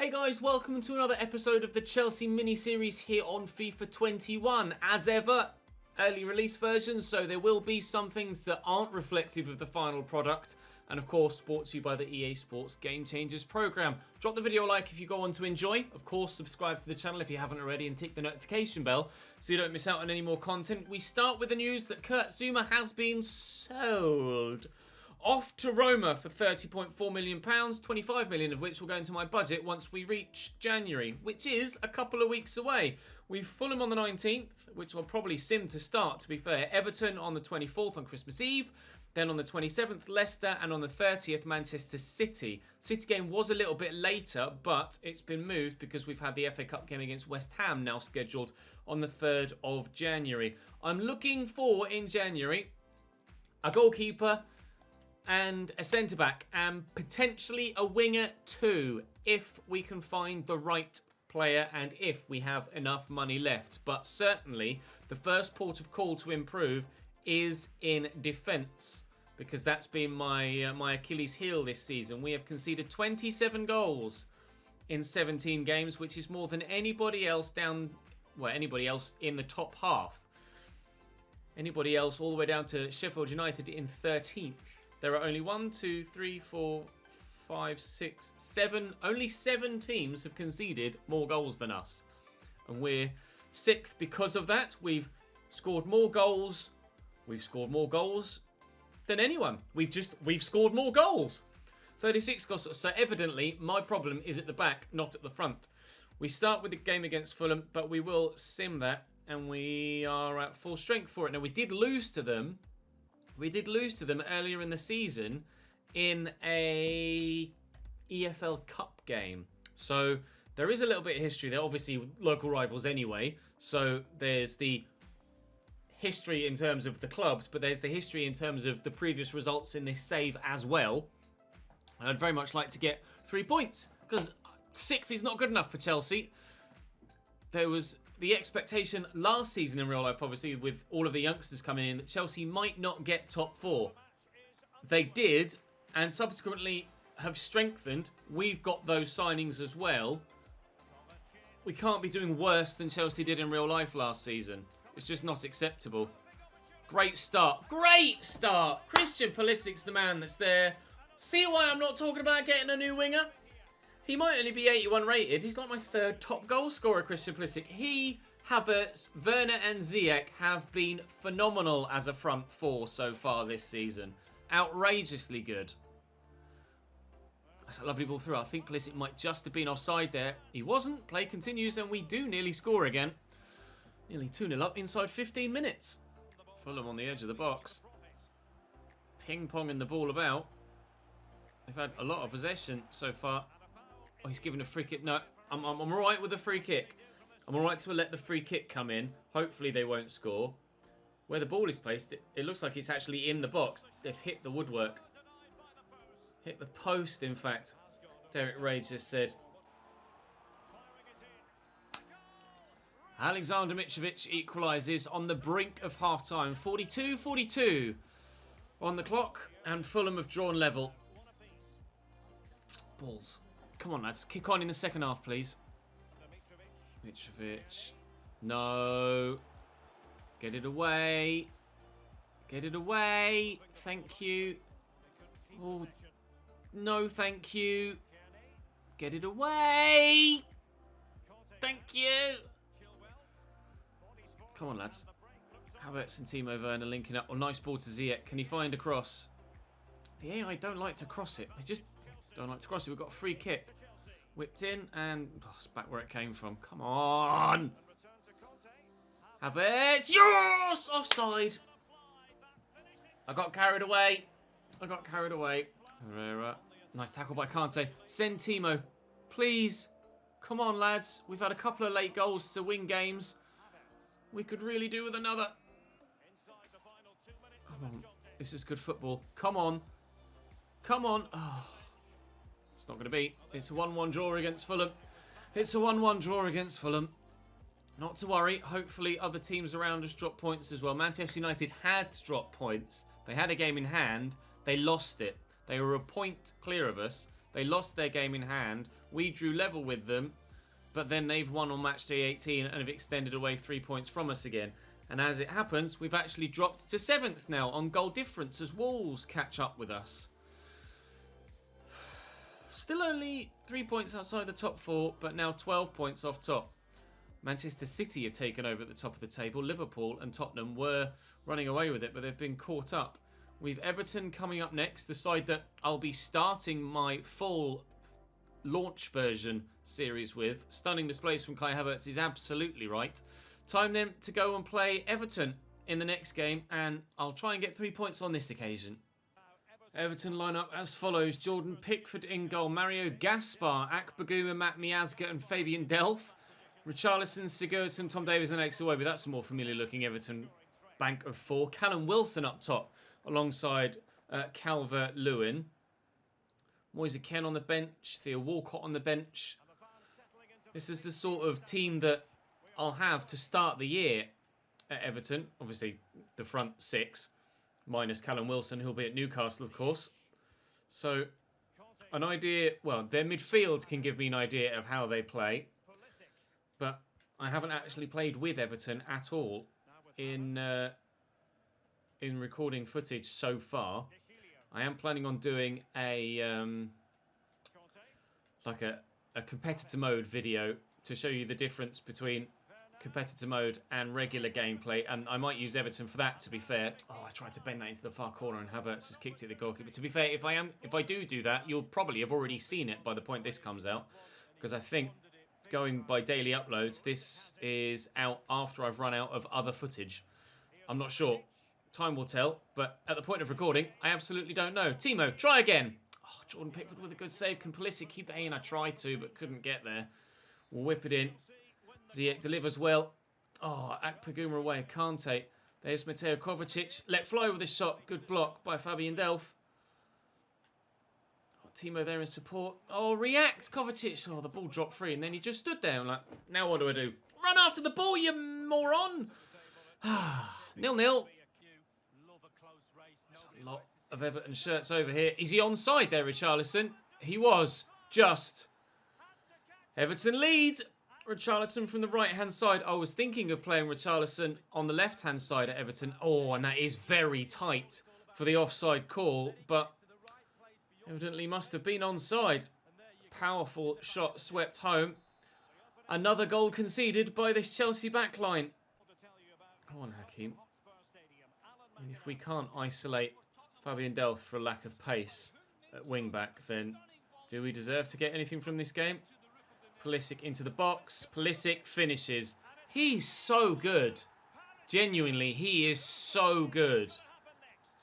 Hey guys, welcome to another episode of the Chelsea mini-series here on FIFA 21. As ever, early release versions, so there will be some things that aren't reflective of the final product. And of course, brought to you by the EA Sports Game Changers program. Drop the video a like if you go on to enjoy. Of course, subscribe to the channel if you haven't already and tick the notification bell so you don't miss out on any more content. We start with the news that Zuma has been sold off to Roma for £30.4 million, 25 million of which will go into my budget once we reach January, which is a couple of weeks away. We've Fulham on the 19th, which will probably sim to start, to be fair. Everton on the 24th on Christmas Eve. Then on the 27th, Leicester, and on the 30th, Manchester City. City game was a little bit later, but it's been moved because we've had the FA Cup game against West Ham now scheduled on the 3rd of January. I'm looking for, in January, a goalkeeper and a centre-back, and potentially a winger too, if we can find the right player and if we have enough money left. But certainly, the first port of call to improve is in defence, because that's been my Achilles heel this season. We have conceded 27 goals in 17 games, which is more than anybody else anybody else in the top half. Anybody else all the way down to Sheffield United in 13th. There are only 7 teams have conceded more goals than us. And we're 6th because of that. We've scored more goals. We've scored more goals than anyone. We've scored more goals. 36 goals. So evidently, my problem is at the back, not at the front. We start with the game against Fulham, but we will sim that, and we are at full strength for it. Now, we did lose to them. We did lose to them earlier in the season in a EFL Cup game. So there is a little bit of history. They're obviously local rivals anyway. So there's the history in terms of the clubs, but there's the history in terms of the previous results in this save as well. And I'd very much like to get 3 points, because 6th is not good enough for Chelsea. There was the expectation last season in real life, obviously, with all of the youngsters coming in, that Chelsea might not get top 4. They did, and subsequently have strengthened. We've got those signings as well. We can't be doing worse than Chelsea did in real life last season. It's just not acceptable. Great start. Great start. Christian Pulisic's the man that's there. See why I'm not talking about getting a new winger? He might only be 81 rated. He's like my 3rd top goal scorer, Christian Pulisic. He, Havertz, Werner and Ziyech have been phenomenal as a front 4 so far this season. Outrageously good. That's a lovely ball through. I think Pulisic might just have been offside there. He wasn't. Play continues and we do nearly score again. Nearly 2-0 up inside 15 minutes. Fulham on the edge of the box. Ping-ponging the ball about. They've had a lot of possession so far. Oh, he's given a free kick. No, I'm all right with the free kick. I'm all right to let the free kick come in. Hopefully they won't score. Where the ball is placed, it looks like it's actually in the box. They've hit the woodwork. Hit the post, in fact. Derek Ray just said. Alexander Mitrovic equalises on the brink of half-time. 42-42 on the clock, and Fulham have drawn level. Balls. Come on, lads. Kick on in the second half, please. Mitrovic. No. Get it away. Get it away. Thank you. Oh, no, thank you. Get it away. Thank you. Come on, lads. Havertz and Timo Werner linking up. Oh, nice ball to Ziyech. Can he find a cross? The AI don't like to cross it. They just don't like to cross it. We've got a free kick. Whipped in and it's back where it came from. Come on. Havertz. Yes! Offside. I got carried away. Herrera. Nice tackle by Kante. Send Timo. Please. Come on, lads. We've had a couple of late goals to win games. We could really do with another. Come on. This is good football. Come on. Come on. Oh. It's not going to be. It's a 1-1 draw against Fulham. It's a 1-1 draw against Fulham. Not to worry. Hopefully other teams around us drop points as well. Manchester United had dropped points. They had a game in hand. They lost it. They were a point clear of us. They lost their game in hand. We drew level with them, but then they've won on match day 18 and have extended away 3 points from us again. And as it happens, we've actually dropped to 7th now on goal difference as Wolves catch up with us. Still only 3 points outside the top 4, but now 12 points off top. Manchester City have taken over at the top of the table. Liverpool and Tottenham were running away with it, but they've been caught up. We've Everton coming up next, the side that I'll be starting my full launch version series with. Stunning displays from Kai Havertz is absolutely right. Time then to go and play Everton in the next game, and I'll try and get 3 points on this occasion. Everton lineup as follows: Jordan Pickford in goal, Mario Gaspar, Akpoguma, Matt Miazga and Fabian Delph, Richarlison, Sigurdsson, Tom Davies and Alex Iwobi. That's a more familiar looking Everton bank of 4. Callum Wilson up top alongside Calvert-Lewin. Moise Kean on the bench, Theo Walcott on the bench. This is the sort of team that I'll have to start the year at Everton. Obviously, the front 6, minus Callum Wilson, who'll be at Newcastle, of course. So, an idea... Well, their midfield can give me an idea of how they play. But I haven't actually played with Everton at all in recording footage so far. I am planning on doing a like a competitor mode video to show you the difference between competitor mode and regular gameplay, and I might use Everton for that, to be fair. Oh, I tried to bend that into the far corner and Havertz has kicked it the goalkeeper. To be fair, if I do that, you'll probably have already seen it by the point this comes out, because I think going by daily uploads, this is out after I've run out of other footage. I'm not sure. Time will tell, but at the point of recording, I absolutely don't know. Timo, try again. Oh, Jordan Pickford with a good save. Can Pulisic keep that in? I tried to, but couldn't get there. We'll whip it in. Ziyech delivers well. Oh, Akpoguma away. Kante. There's Mateo Kovacic. Let fly with a shot. Good block by Fabian Delph. Oh, Timo there in support. Oh, react, Kovacic. Oh, the ball dropped free, and then he just stood there. I'm like, now what do I do? Run after the ball, you moron. 0-0. There's a lot of Everton shirts over here. Is he onside there, Richarlison? He was. Just. Everton lead. Richarlison from the right-hand side. I was thinking of playing Richarlison on the left-hand side at Everton. Oh, and that is very tight for the offside call, but evidently must have been onside. Powerful shot swept home. Another goal conceded by this Chelsea backline. Come on, Hakim. And if we can't isolate Fabian Delph for a lack of pace at wing-back, then do we deserve to get anything from this game? Pulisic into the box. Pulisic finishes. He's so good. Genuinely, he is so good.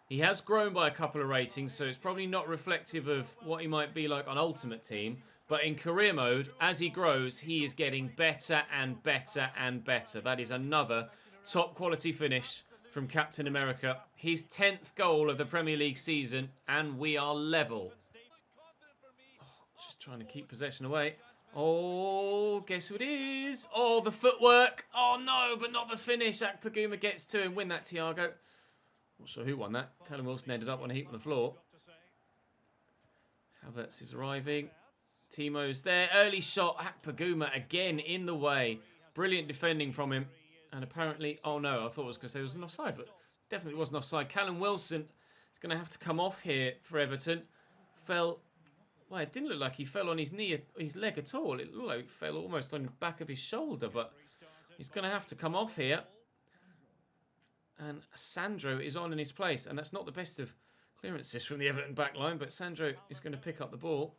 He has grown by a couple of ratings, so it's probably not reflective of what he might be like on Ultimate Team. But in career mode, as he grows, he is getting better and better and better. That is another top quality finish from Captain America. His 10th goal of the Premier League season, and we are level. Oh, just trying to keep possession away. Oh, guess who it is? Oh, the footwork. Oh, no, but not the finish. Akpoguma gets to him. Win that, Thiago. Not sure who won that. Callum Wilson ended up on a heap on the floor. Havertz is arriving. Timo's there. Early shot. Akpoguma again in the way. Brilliant defending from him. And apparently... Oh, no, I thought it was because there was an offside, but definitely wasn't offside. Callum Wilson is going to have to come off here for Everton. Fell... Well, it didn't look like he fell on his knee, his leg at all. It looked like it fell almost on the back of his shoulder, but he's going to have to come off here. And Sandro is on in his place, and that's not the best of clearances from the Everton backline, but Sandro is going to pick up the ball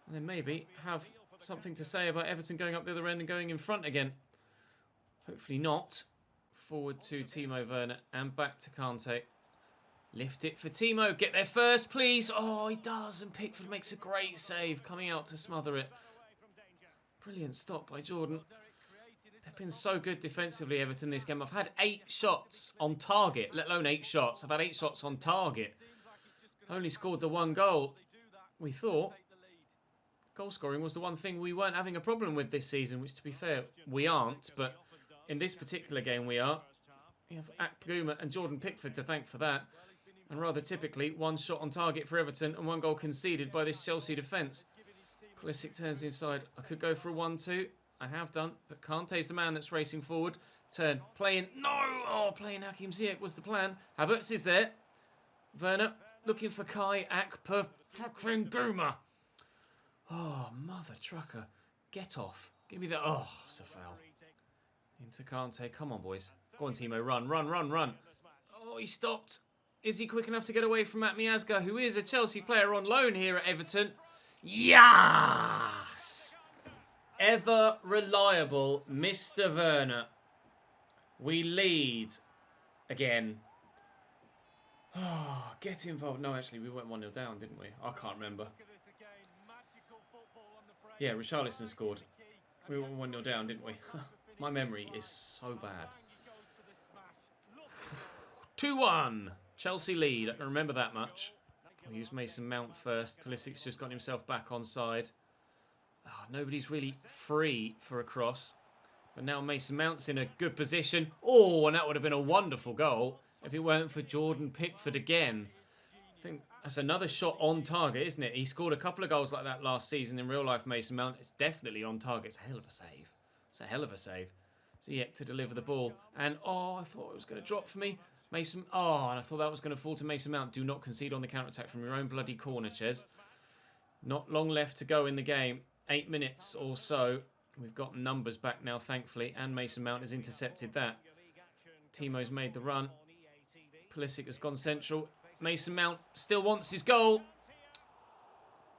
and then maybe have something to say about Everton going up the other end and going in front again. Hopefully not. Forward to Timo Werner and back to Kante. Lift it for Timo. Get there first, please. Oh, he does. And Pickford makes a great save, coming out to smother it. Brilliant stop by Jordan. They've been so good defensively, Everton, this game. I've had 8 shots on target, let alone 8 shots. I've had 8 shots on target. Only scored the 1 goal. We thought goal scoring was the one thing we weren't having a problem with this season, which, to be fair, we aren't. But in this particular game, we are. We have Akpoguma and Jordan Pickford to thank for that. And rather typically, 1 shot on target for Everton and 1 goal conceded by this Chelsea defence. Pulisic turns inside. I could go for a 1-2. I have done, but Kante's the man that's racing forward. Turn, playing, no! Oh, playing Hakim Ziyech was the plan. Havertz is there. Werner looking for Kai Akper fucking Guma. Oh, mother trucker. Get off. Give me that. Oh, it's a foul. Into Kante. Come on, boys. Go on, Timo. Run, run, run, run. Oh, he stopped. Is he quick enough to get away from Matt Miazga, who is a Chelsea player on loan here at Everton? Yes! Ever reliable Mr. Werner. We lead again. Oh, get involved. No, actually, we went 1-0 down, didn't we? I can't remember. Yeah, Richarlison scored. We went 1-0 down, didn't we? My memory is so bad. 2-1. Chelsea lead. I can remember that much. We'll use Mason Mount first. Pulisic's just got himself back on side. Oh, nobody's really free for a cross. But now Mason Mount's in a good position. Oh, and that would have been a wonderful goal if it weren't for Jordan Pickford again. I think that's another shot on target, isn't it? He scored a couple of goals like that last season in real life, Mason Mount. It's definitely on target. It's a hell of a save. It's a hell of a save. Ziyech to deliver the ball. And, oh, I thought it was going to drop for me. Mason, oh, and I thought that was going to fall to Mason Mount. Do not concede on the counter-attack from your own bloody corner, Ches. Not long left to go in the game. 8 minutes or so. We've got numbers back now, thankfully, and Mason Mount has intercepted that. Timo's made the run. Pulisic has gone central. Mason Mount still wants his goal,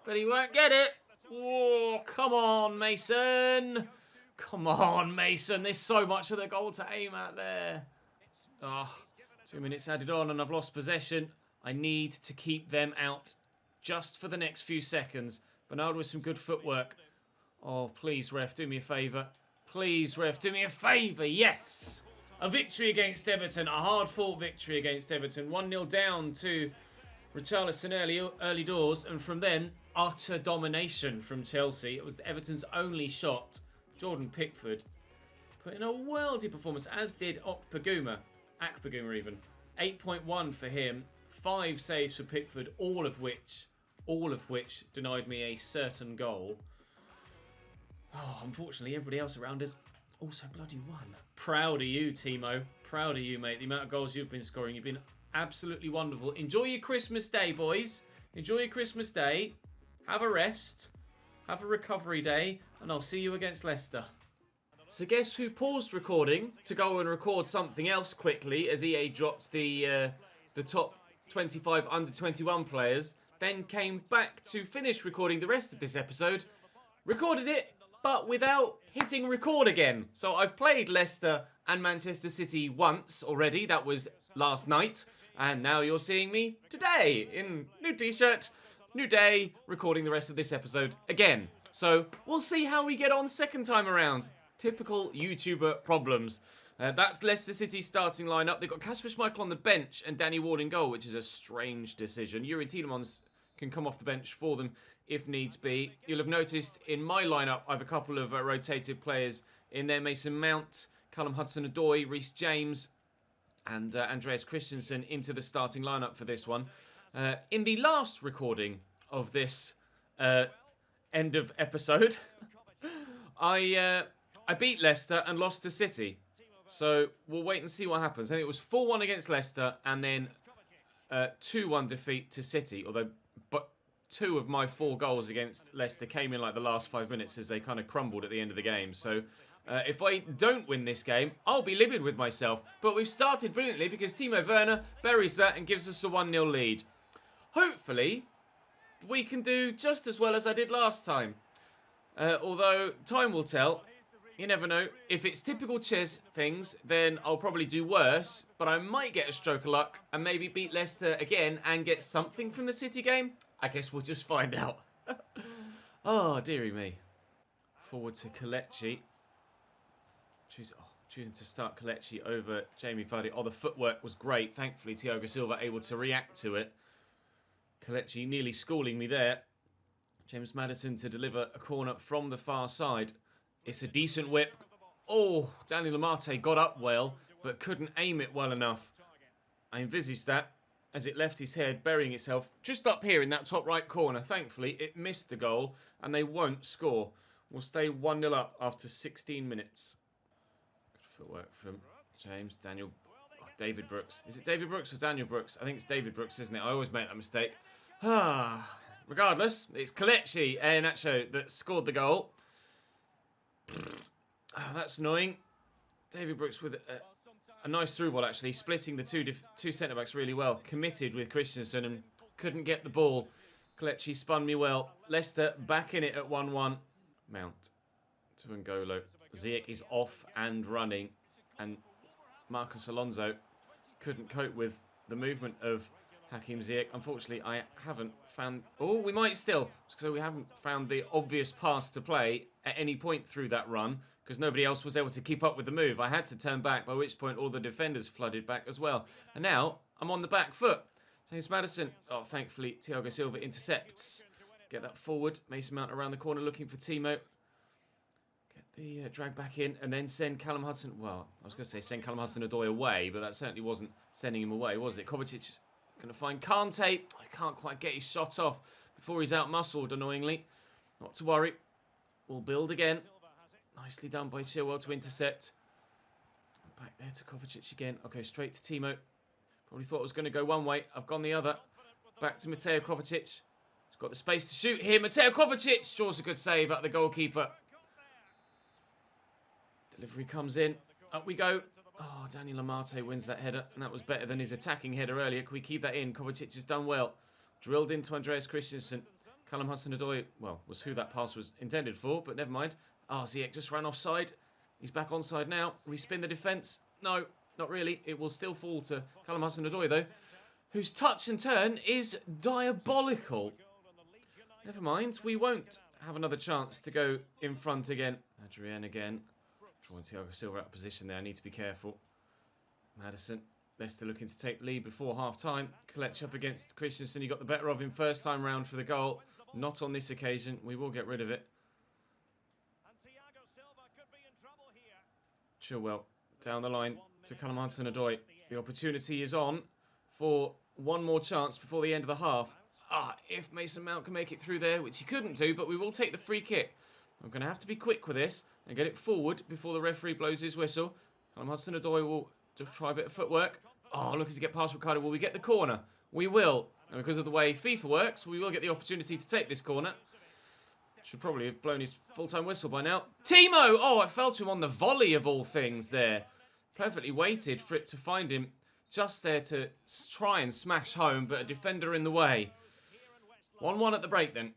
but he won't get it. Oh, come on, Mason. Come on, Mason. There's so much of the goal to aim at there. Oh, 2 minutes added on and I've lost possession. I need to keep them out just for the next few seconds. Bernardo with some good footwork. Oh, please, ref, do me a favour. Please, ref, do me a favour. Yes. A victory against Everton. A hard-fought victory against Everton. 1-0 down to Richarlison early doors. And from then, utter domination from Chelsea. It was Everton's only shot. Jordan Pickford put in a worldy performance, as did Akpaguma even. 8.1 for him. 5 saves for Pickford, all of which denied me a certain goal. Oh, unfortunately, everybody else around us also bloody won. Proud of you, Timo. Proud of you, mate. The amount of goals you've been scoring. You've been absolutely wonderful. Enjoy your Christmas day, boys. Enjoy your Christmas day. Have a rest. Have a recovery day. And I'll see you against Leicester. So guess who paused recording to go and record something else quickly as EA dropped the top 25 under-21 players, then came back to finish recording the rest of this episode, recorded it, but without hitting record again. So I've played Leicester and Manchester City once already. That was last night. And now you're seeing me today in new t-shirt, new day, recording the rest of this episode again. So we'll see how we get on second time around. Typical YouTuber problems. That's Leicester City's starting lineup. They've got Kasper Schmeichel on the bench and Danny Ward in goal, which is a strange decision. Yuri Tielemans can come off the bench for them if needs be. You'll have noticed in my lineup, I have a couple of rotated players in there. Mason Mount, Callum Hudson-Odoi, Reece James, and Andreas Christensen into the starting lineup for this one. In the last recording of this end of episode, I beat Leicester and lost to City. So we'll wait and see what happens. I think it was 4-1 against Leicester and then 2-1 defeat to City. But 2 of my 4 goals against Leicester came in like the last 5 minutes as they kind of crumbled at the end of the game. So if I don't win this game, I'll be livid with myself. But we've started brilliantly because Timo Werner buries that and gives us a 1-0 lead. Hopefully, we can do just as well as I did last time. Although, time will tell. You never know. If it's typical Ches things, then I'll probably do worse. But I might get a stroke of luck and maybe beat Leicester again and get something from the City game. I guess we'll just find out. Oh, dearie me. Forward to Kelechi. Choosing to start Kelechi over Jamie Vardy. Oh, the footwork was great. Thankfully, Thiago Silva able to react to it. Kelechi nearly schooling me there. James Maddison to deliver a corner from the far side. It's a decent whip. Oh, Daniel Amate got up well, but couldn't aim it well enough. I envisaged that. as it left his head, burying itself just up here in that top right corner. Thankfully, it missed the goal, and they won't score. We'll stay 1-0 up after 16 minutes. Good footwork from James, Daniel, David Brooks. Is it David Brooks or Daniel Brooks? I think it's David Brooks, isn't it? I always make that mistake. Regardless, it's Kelechi Iheanacho that scored the goal. That's annoying. David Brooks with a nice through ball, actually, splitting the two centre-backs really well. Committed with Christensen and couldn't get the ball. Kelechi spun me well. Leicester back in it at 1-1. Mount to N'Golo. Ziyech is off and running. And Marcos Alonso couldn't cope with the movement of Hakim Ziyech. Unfortunately, I haven't found... Oh, we might still. So we haven't found the obvious pass to play at any point through that run, because nobody else was able to keep up with the move. I had to turn back, by which point all the defenders flooded back as well. And now I'm on the back foot. James Maddison. Oh, thankfully, Thiago Silva intercepts. Get that forward. Mason Mount around the corner looking for Timo. Get the drag back in and then send Callum Hudson... Well, I was going to say send Callum Hudson-Odoi away, but that certainly wasn't sending him away, was it? Kovacic going to find Kante. I can't quite get his shot off before he's out-muscled, annoyingly. Not to worry. We'll build again. Nicely done by Chilwell to intercept. Back there to Kovacic again. I'll go straight to Timo. Probably thought it was going to go one way. I've gone the other. Back to Mateo Kovacic. He's got the space to shoot here. Mateo Kovacic draws a good save at the goalkeeper. Delivery comes in. Up we go. Oh, Daniel Amate wins that header. And that was better than his attacking header earlier. Can we keep that in? Kovacic has done well. Drilled into Andreas Christensen. Callum Hudson-Odoi, well, was who that pass was intended for, but never mind. Oh, Ziyech just ran offside. He's back onside now. Respin the defence. No, not really. It will still fall to Callum Hudson-Odoi, though, whose touch and turn is diabolical. Never mind. We won't have another chance to go in front again. Adrian again. Drawing Thiago Silva out of position there. I need to be careful. Maddison. Leicester looking to take the lead before half-time. Kelechi up against Christensen. He got the better of him first time round for the goal. Not on this occasion. We will get rid of it. Chilwell down the line to Callum Hudson-Odoi. The opportunity is on for one more chance before the end of the half. If Mason Mount can make it through there, which he couldn't do, but we will take the free kick. I'm going to have to be quick with this and get it forward before the referee blows his whistle. Callum Hudson-Odoi will just try a bit of footwork. Oh, looking to get past Ricardo. Will we get the corner? We will. And because of the way FIFA works, we will get the opportunity to take this corner. Should probably have blown his full-time whistle by now. Timo! Oh, it fell to him on the volley of all things there. Perfectly waited for it to find him just there to try and smash home, but a defender in the way. 1-1 at the break then.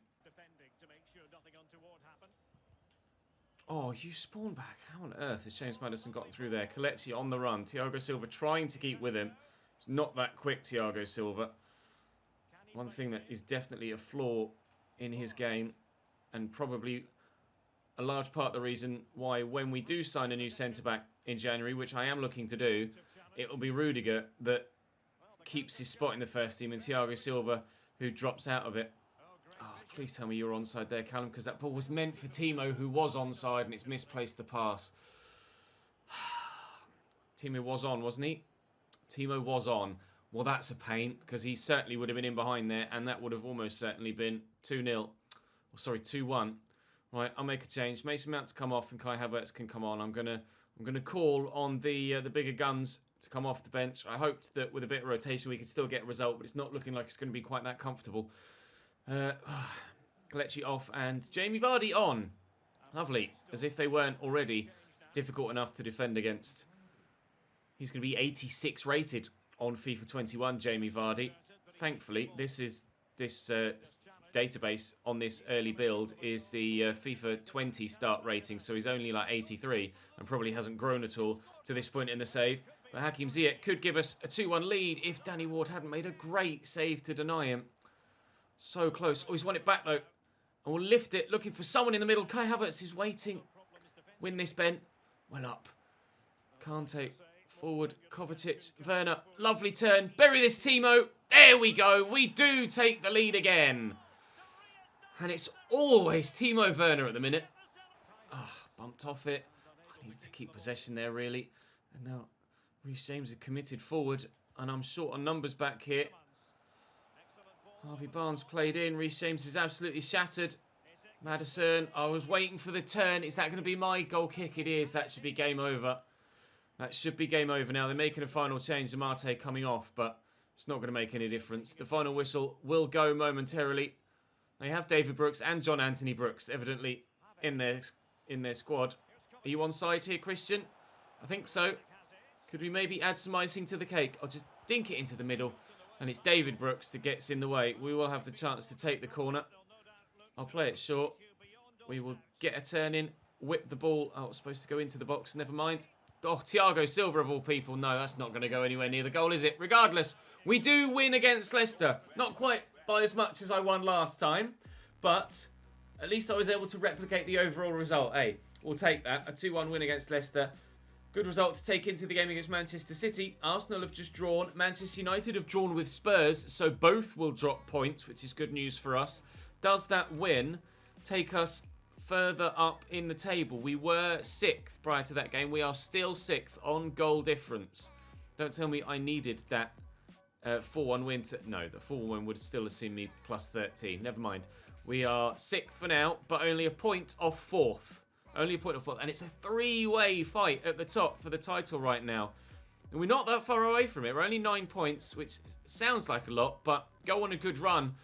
Oh, you spawn back. How on earth has James Maddison gotten through there? Kelechi on the run. Thiago Silva trying to keep with him. It's not that quick, Thiago Silva. One thing that is definitely a flaw in his game, and probably a large part of the reason why when we do sign a new centre-back in January, which I am looking to do, it will be Rudiger that keeps his spot in the first team and Thiago Silva who drops out of it. Oh, please tell me you're onside there, Callum, because that ball was meant for Timo, who was onside, and it's misplaced the pass. Timo was on, wasn't he? Timo was on. Well, that's a pain, because he certainly would have been in behind there, and that would have almost certainly been 2-0. Sorry, 2-1. Right, I'll make a change. Mason Mount to come off and Kai Havertz can come on. I'm gonna call on the bigger guns to come off the bench. I hoped that with a bit of rotation we could still get a result, but it's not looking like it's going to be quite that comfortable. Kelechi off and Jamie Vardy on. Lovely, as if they weren't already difficult enough to defend against. He's going to be 86 rated on FIFA 21, Jamie Vardy. Thankfully, this database on this early build is the FIFA 20 start rating, so he's only like 83 and probably hasn't grown at all to this point in the save. But Hakim Ziyech could give us a 2-1 lead if Danny Ward hadn't made a great save to deny him. So close. Oh, he's won it back though. And we'll lift it, looking for someone in the middle. Kai Havertz is waiting. Win this, Ben. Well up. Kante forward. Kovacic. Werner. Lovely turn. Bury this, Timo. There we go. We do take the lead again. And it's always Timo Werner at the minute. Bumped off it. I needed to keep possession there, really. And now Reece James is committed forward. And I'm short on numbers back here. Harvey Barnes played in. Reece James is absolutely shattered. Maddison, I was waiting for the turn. Is that going to be my goal kick? It is. That should be game over. That should be game over now. They're making a final change. Amate coming off, but it's not going to make any difference. The final whistle will go momentarily. They have David Brooks and John Anthony Brooks, evidently, in their squad. Are you on side here, Christian? I think so. Could we maybe add some icing to the cake? I'll just dink it into the middle. And it's David Brooks that gets in the way. We will have the chance to take the corner. I'll play it short. We will get a turn in. Whip the ball. Oh, it's supposed to go into the box. Never mind. Oh, Thiago Silva of all people. No, that's not going to go anywhere near the goal, is it? Regardless, we do win against Leicester. Not quite by as much as I won last time. But at least I was able to replicate the overall result. Hey, we'll take that. A 2-1 win against Leicester. Good result to take into the game against Manchester City. Arsenal have just drawn. Manchester United have drawn with Spurs. So both will drop points, which is good news for us. Does that win take us further up in the table? We were 6th prior to that game. We are still 6th on goal difference. Don't tell me I needed that 4-1 win to... No, the 4-1 win would still have seen me plus 13. Never mind. We are 6th for now, but only a point off 4th. Only a point off 4th. And it's a 3-way fight at the top for the title right now. And we're not that far away from it. We're only 9 points, which sounds like a lot, but go on a good run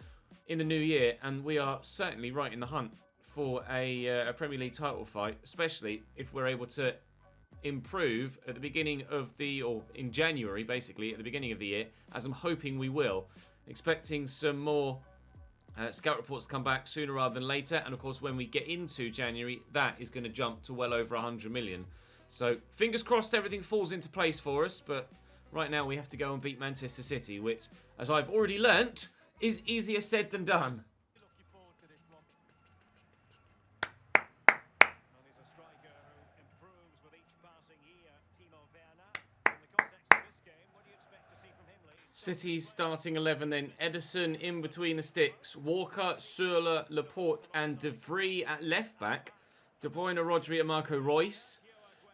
in the new year, and we are certainly right in the hunt for a Premier League title fight, especially if we're able to improve at the beginning of or in January, basically, at the beginning of the year, as I'm hoping we will. Expecting some more scout reports to come back sooner rather than later, and of course, when we get into January, that is going to jump to well over 100 million. So, fingers crossed everything falls into place for us, but right now we have to go and beat Manchester City, which, as I've already learnt, is easier said than done. City's starting 11 then. Ederson in between the sticks. Walker, Söler, Laporte and De Vrij at left back. De Bruyne, Rodri and Marco Reus.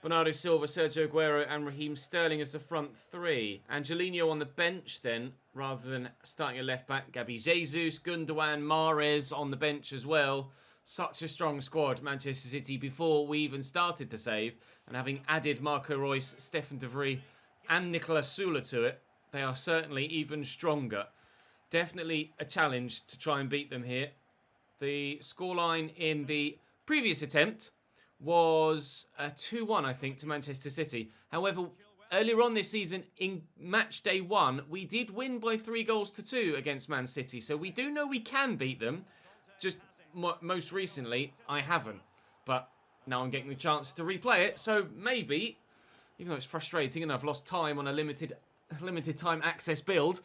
Bernardo Silva, Sergio Aguero and Raheem Sterling as the front three. Angelino on the bench then, rather than starting a left back. Gabi Jesus, Gundogan, Mahrez on the bench as well. Such a strong squad, Manchester City, before we even started the save. And having added Marco Reus, Stefan De Vrij and Nicolas Söler to it, they are certainly even stronger. Definitely a challenge to try and beat them here. The scoreline in the previous attempt was 2-1, I think, to Manchester City. However, earlier on this season, in match day 1, we did win by 3-2 against Man City. So we do know we can beat them. Just most recently, I haven't. But now I'm getting the chance to replay it. So maybe, even though it's frustrating and I've lost time on a limited time access build,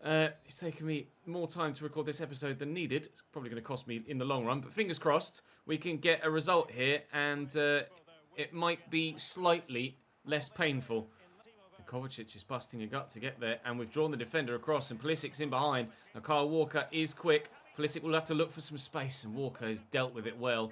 it's taken me more time to record this episode than needed. It's probably going to cost me in the long run, but fingers crossed we can get a result here, and it might be slightly less painful. Kovacic is busting a gut to get there, and we've drawn the defender across, and Pulisic's in behind. Now Kyle Walker is quick. Pulisic will have to look for some space, and Walker has dealt with it well.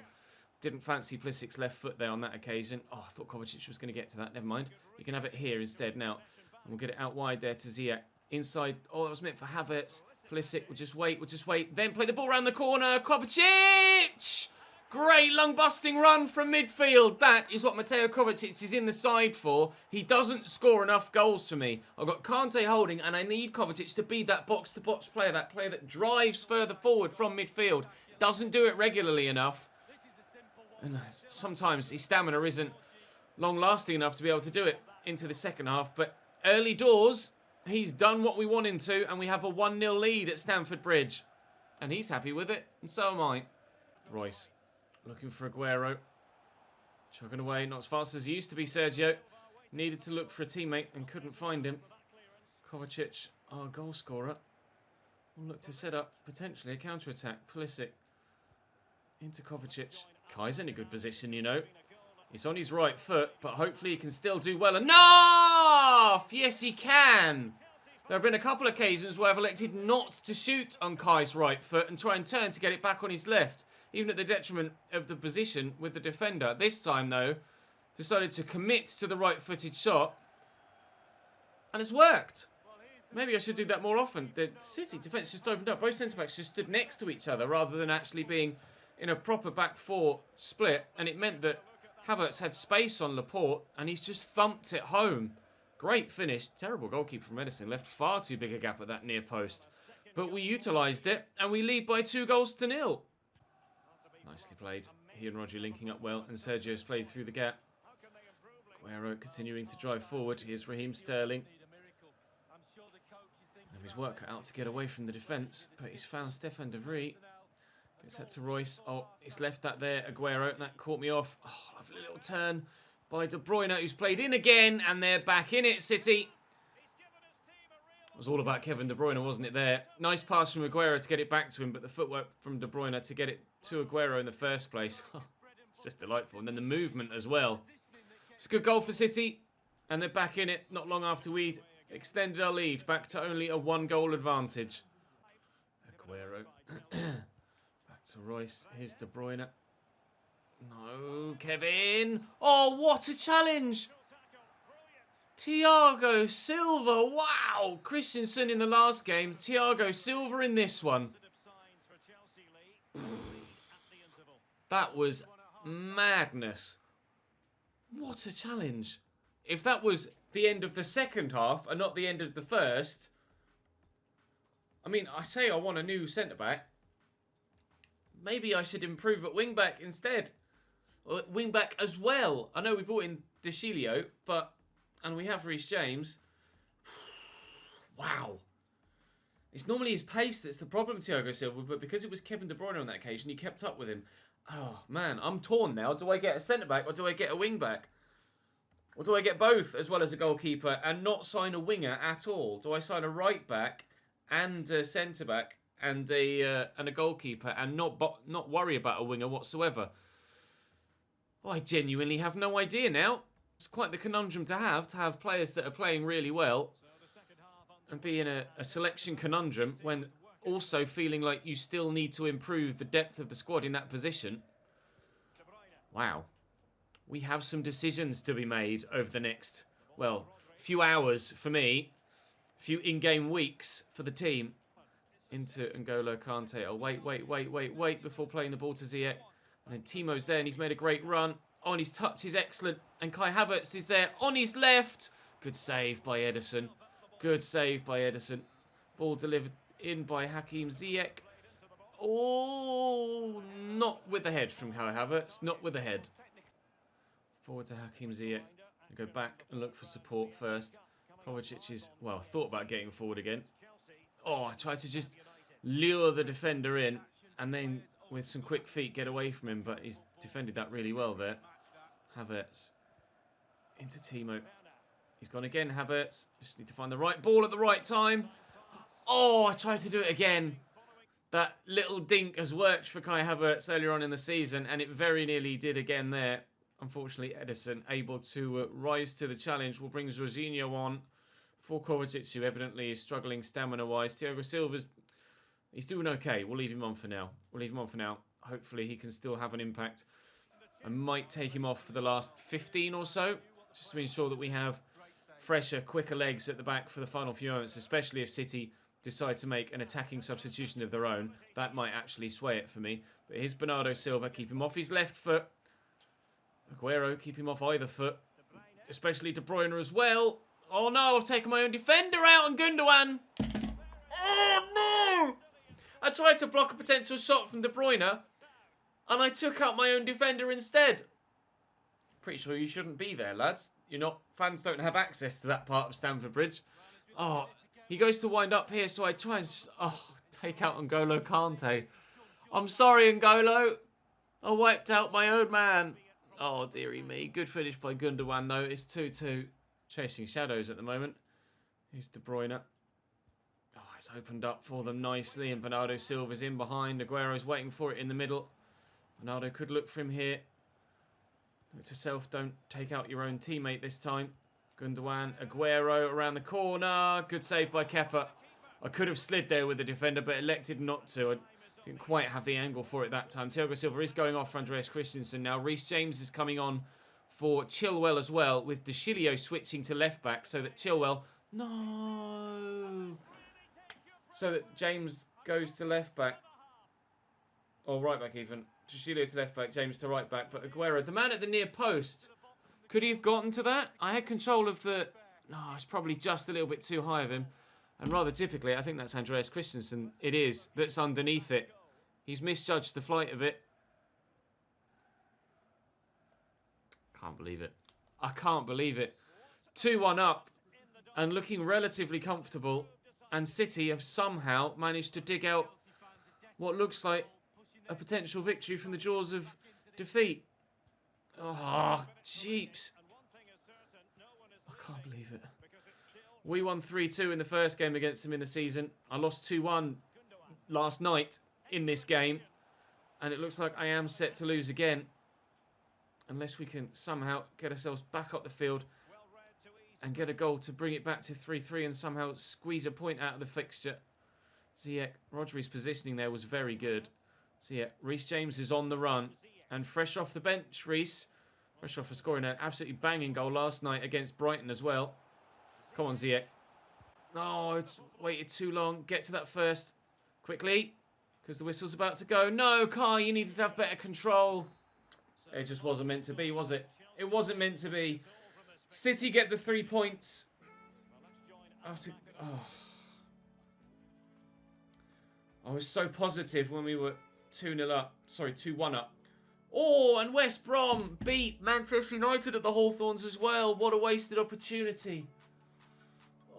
Didn't fancy Pulisic's left foot there on that occasion. Oh, I thought Kovacic was going to get to that. Never mind. You can have it here instead now. And we'll get it out wide there to Ziyech. Inside. Oh, that was meant for Havertz. Pulisic will just wait. Then play the ball around the corner. Kovacic! Great lung-busting run from midfield. That is what Mateo Kovacic is in the side for. He doesn't score enough goals for me. I've got Kante holding, and I need Kovacic to be that box-to-box player. That player that drives further forward from midfield. Doesn't do it regularly enough. And sometimes his stamina isn't long-lasting enough to be able to do it into the second half. But early doors, he's done what we want him to, and we have a 1-0 lead at Stamford Bridge. And he's happy with it, and so am I. Reus, looking for Aguero. Chugging away, not as fast as he used to be, Sergio. Needed to look for a teammate and couldn't find him. Kovacic, our goal scorer, will look to set up potentially a counter-attack. Pulisic into Kovacic. Kai's in a good position, you know. He's on his right foot, but hopefully he can still do well enough! Yes, he can! There have been a couple of occasions where I've elected not to shoot on Kai's right foot and try and turn to get it back on his left, even at the detriment of the position with the defender. This time, though, decided to commit to the right-footed shot, and it's worked. Maybe I should do that more often. The City defence just opened up. Both centre-backs just stood next to each other rather than actually being in a proper back four split. And it meant that Havertz had space on Laporte and he's just thumped it home. Great finish. Terrible goalkeeper from Edison. Left far too big a gap at that near post. But we utilised it and we lead by 2-0. Nicely played. He and Rodri linking up well and Sergio's played through the gap. Aguero continuing to drive forward. Here's Raheem Sterling. His work cut out to get away from the defence, but he's found Stefan de Vrij. Gets that to Royce. Oh, he's left that there, Aguero, and that caught me off. Oh, lovely little turn by De Bruyne, who's played in again, and they're back in it, City. It was all about Kevin De Bruyne, wasn't it there? Nice pass from Aguero to get it back to him, but the footwork from De Bruyne to get it to Aguero in the first place. It's just delightful. And then the movement as well. It's a good goal for City, and they're back in it not long after we'd extended our lead back to only a 1-goal advantage. Aguero. Back to Royce. Here's De Bruyne. No, Kevin. Oh, what a challenge. Thiago Silva. Wow. Christensen in the last game. Thiago Silva in this one. That was madness. What a challenge. If that was the end of the second half and not the end of the first, I mean, I say I want a new centre-back. Maybe I should improve at wing-back instead. Or at wing-back as well. I know we brought in De Chilio, and we have Reece James. Wow. It's normally his pace that's the problem, Thiago Silva, but because it was Kevin De Bruyne on that occasion, he kept up with him. Oh, man, I'm torn now. Do I get a centre-back or do I get a wing-back? Or do I get both as well as a goalkeeper and not sign a winger at all? Do I sign a right-back and a centre-back and a goalkeeper and not worry about a winger whatsoever? Oh, I genuinely have no idea now. It's quite the conundrum to have players that are playing really well and be in a selection conundrum when also feeling like you still need to improve the depth of the squad in that position. Wow. We have some decisions to be made over the next, well, few hours for me, few in-game weeks for the team. Into N'Golo Kante. Oh, wait before playing the ball to Ziyech. And then Timo's there and he's made a great run. On his touch is excellent. And Kai Havertz is there on his left. Good save by Edison. Good save by Edison. Ball delivered in by Hakim Ziyech. Oh, not with the head from Kai Havertz. Not with the head. Forward to Hakim Ziyech. Go back and look for support first. Kovacic is, well, thought about getting forward again. Oh, I tried to just lure the defender in and then with some quick feet get away from him, but he's defended that really well there. Havertz into Timo. He's gone again, Havertz. Just need to find the right ball at the right time. Oh, I tried to do it again. That little dink has worked for Kai Havertz earlier on in the season, and it very nearly did again there. Unfortunately, Edison able to rise to the challenge will bring Jorginho on for Kovacic, who evidently is struggling stamina-wise. Thiago Silva's, he's doing okay. We'll leave him on for now. Hopefully he can still have an impact. I might take him off for the last 15 or so, just to ensure that we have fresher, quicker legs at the back for the final few moments, especially if City decide to make an attacking substitution of their own. That might actually sway it for me. But here's Bernardo Silva. Keep him off his left foot. Aguero, keep him off either foot. Especially De Bruyne as well. Oh no, I've taken my own defender out on Gundogan. Oh no! I tried to block a potential shot from De Bruyne and I took out my own defender instead. Pretty sure you shouldn't be there, lads. Fans don't have access to that part of Stamford Bridge. Oh, he goes to wind up here, so I try and take out N'Golo Kante. I'm sorry, N'Golo. I wiped out my own man. Oh, dearie me. Good finish by Gundogan, though. It's 2-2. Chasing shadows at the moment. Here's De Bruyne. Oh, it's opened up for them nicely, and Bernardo Silva's in behind. Aguero's waiting for it in the middle. Bernardo could look for him here. Note to self, don't take out your own teammate this time. Gundogan, Aguero around the corner. Good save by Kepa. I could have slid there with the defender, but elected not to. I didn't quite have the angle for it that time. Thiago Silva is going off for Andreas Christensen now. Reece James is coming on for Chilwell as well, with De Chilio switching to left back so that Chilwell No. So that James goes to left back. Or right back even. Cicilio to left back, James to right back. But Aguero, the man at the near post, could he have gotten to that? I had control of the... No, it's probably just a little bit too high of him. And rather typically, I think that's Andreas Christensen. It is. That's underneath it. He's misjudged the flight of it. Can't believe it. I can't believe it. 2-1 up and looking relatively comfortable. And City have somehow managed to dig out what looks like a potential victory from the jaws of defeat. Oh, jeeps. I can't believe it. We won 3-2 in the first game against them in the season. I lost 2-1 last night in this game. And it looks like I am set to lose again. Unless we can somehow get ourselves back up the field and get a goal to bring it back to 3-3 and somehow squeeze a point out of the fixture. Ziyech, Rodri's positioning there was very good. Ziyech, Reece James is on the run. And fresh off the bench, Reece. Fresh off for scoring an absolutely banging goal last night against Brighton as well. Come on, Ziyech. No, it's waited too long. Get to that first. Quickly. Because the whistle's about to go. No, Kai, you needed to have better control. It just wasn't meant to be, was it? It wasn't meant to be. City get the 3 points. I was so positive when we were 2-0 up. Sorry, 2-1 up. Oh, and West Brom beat Manchester United at the Hawthorns as well. What a wasted opportunity.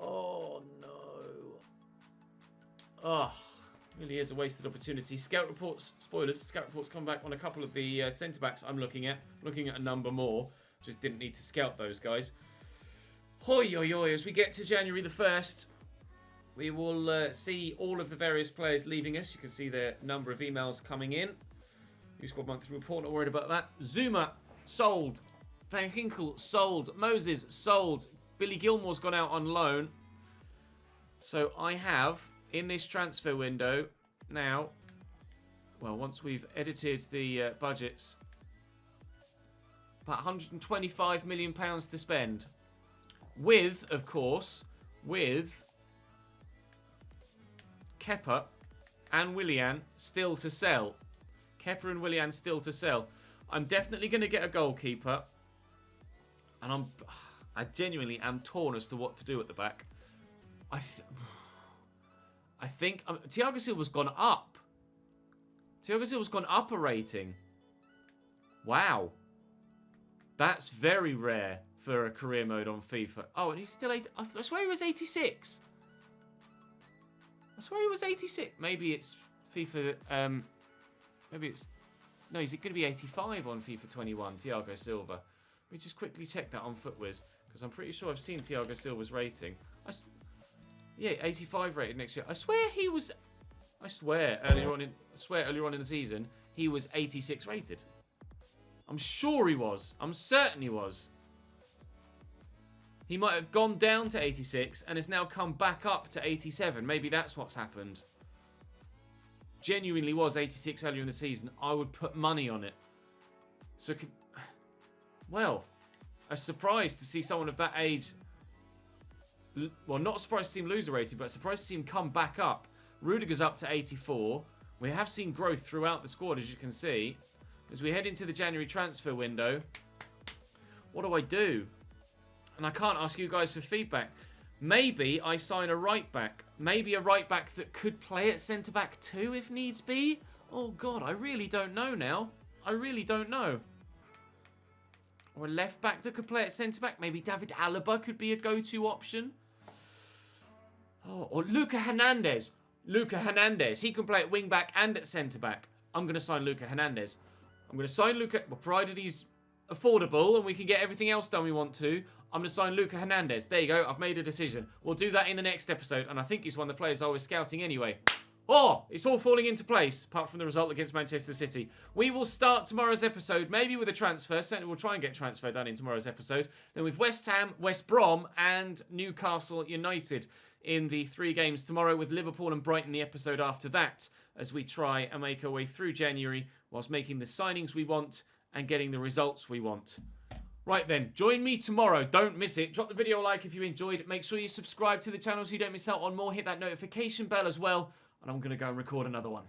Oh, no. Oh, really is a wasted opportunity. Scout reports, spoilers, scout reports come back on a couple of the centre-backs I'm looking at. Looking at a number more. Just didn't need to scout those guys. Hoi, hoi, hoi. As we get to January the 1st, we will see all of the various players leaving us. You can see the number of emails coming in. New squad monthly report, not worried about that. Zuma, sold. Van Ginkel, sold. Moses, sold. Billy Gilmore's gone out on loan. So I have, in this transfer window, now, well, once we've edited the budgets, about £125 million to spend. With, of course, with Kepa and Willian still to sell. Kepa and Willian still to sell. I'm definitely going to get a goalkeeper. And I genuinely am torn as to what to do at the back. I think Thiago Silva's gone up. Thiago Silva's gone up a rating. Wow. That's very rare for a career mode on FIFA. Oh, and he's still 80. I swear he was 86. I swear he was 86. Maybe it's FIFA. Maybe it's... No, he's going to be 85 on FIFA 21, Thiago Silva. Let me just quickly check that on FootWiz, because I'm pretty sure I've seen Thiago Silva's rating. Yeah, 85 rated next year. I swear he was... I swear earlier on in the season, he was 86 rated. I'm sure he was. I'm certain he was. He might have gone down to 86 and has now come back up to 87. Maybe that's what's happened. Genuinely was 86 earlier in the season. I would put money on it. So, well, a surprise to see someone of that age. Well, not surprised to see him lose a rating, but surprised to see him come back up. Rudiger's up to 84. We have seen growth throughout the squad, as you can see. As we head into the January transfer window, what do I do? And I can't ask you guys for feedback. Maybe I sign a right back. Maybe a right back that could play at centre back too if needs be. Oh God, I really don't know now. I really don't know. Or a left back that could play at centre back. Maybe David Alaba could be a go-to option. Oh, or Luca Hernandez. Luca Hernandez. He can play at wing back and at centre back. I'm going to sign Luca Hernandez. I'm going to sign Luca, well, provided he's affordable and we can get everything else done we want to. I'm going to sign Luca Hernandez. There you go. I've made a decision. We'll do that in the next episode. And I think he's one of the players I was scouting anyway. Oh, it's all falling into place, apart from the result against Manchester City. We will start tomorrow's episode, maybe with a transfer. Certainly we'll try and get transfer done in tomorrow's episode. Then with West Ham, West Brom, and Newcastle United in the 3 games tomorrow, with Liverpool and Brighton the episode after that, as we try and make our way through January whilst making the signings we want and getting the results we want. Right then, join me tomorrow. Don't miss it. Drop the video a like if you enjoyed it. Make sure you subscribe to the channel so you don't miss out on more. Hit that notification bell as well. And I'm going to go and record another one.